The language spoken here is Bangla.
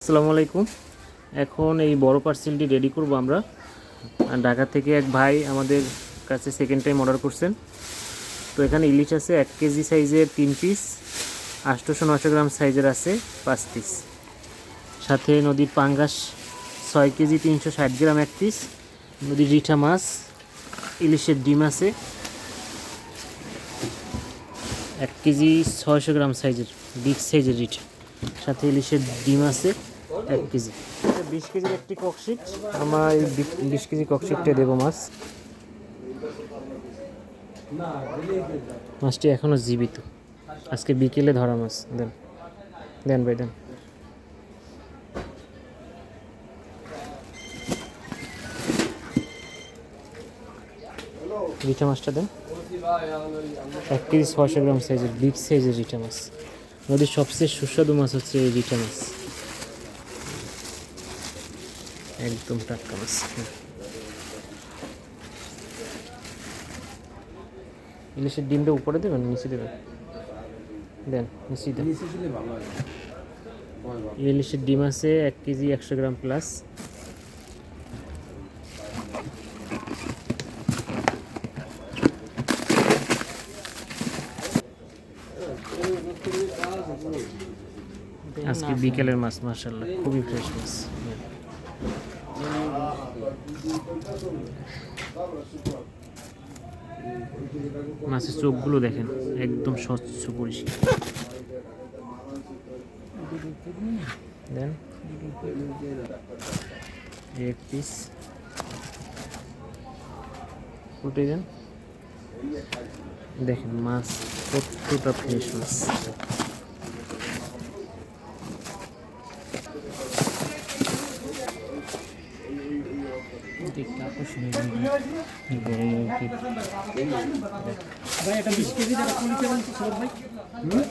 আসসালামু আলাইকুম। এখন এই বড় পার্সেলটি রেডি করব আমরা। ঢাকা থেকে এক ভাই আমাদের কাছে সেকেন্ড টাইম অর্ডার করছেন। তো এখানে ইলিশ আছে 1 কেজি সাইজের 3 পিস, 800-900 গ্রাম সাইজের আছে 5 পিস, সাথে নদীর পাঙ্গাস 6 কেজি 360 গ্রাম 1 পিস, নদীর রিঠা মাছ, ইলিশের ডিম আছে 1 কেজি 600 গ্রাম সাইজের বিগ সাইজের রিঠা, সাথে ইলিশের ডিম আছে 1 কেজি। 20 কেজির একটি ককশিট, আমরা এই 20 কেজি ককশিটটা দেবো মাছ। মাছটি এখনও জীবিত, আজকে বিকেলে ধরা মাছ। দেন দেন ভাই দেন। রিঠা মাছটা দেন 1 কেজি 600 গ্রাম সাইজের বিগ সাইজের রিঠা মাছ। নদীর সবচেয়ে সুস্বাদু মাছ হচ্ছে এই রিঠা মাছ, একদম টাটকা মাছ। ইলিশের ডিমটা উপরে দেবেন নিচে দেবেন? দেন নিচে দেন। ইলিশের ডিম আছে 1 কেজি 100 গ্রাম প্লাস। আজকে বিকেলের মাছ, মাশাআল্লাহ খুবই ফ্রেশ মাছ। মাছের চোখগুলো দেখেন একদম স্বচ্ছ পরিষ্কার। দেন 1 পিস উঠে দেন। দেখেন মাছ কতটা ফ্রেশ মাছ। দেখতে আকর্ষণীয় গরম। ভাই এটা 20 কেজি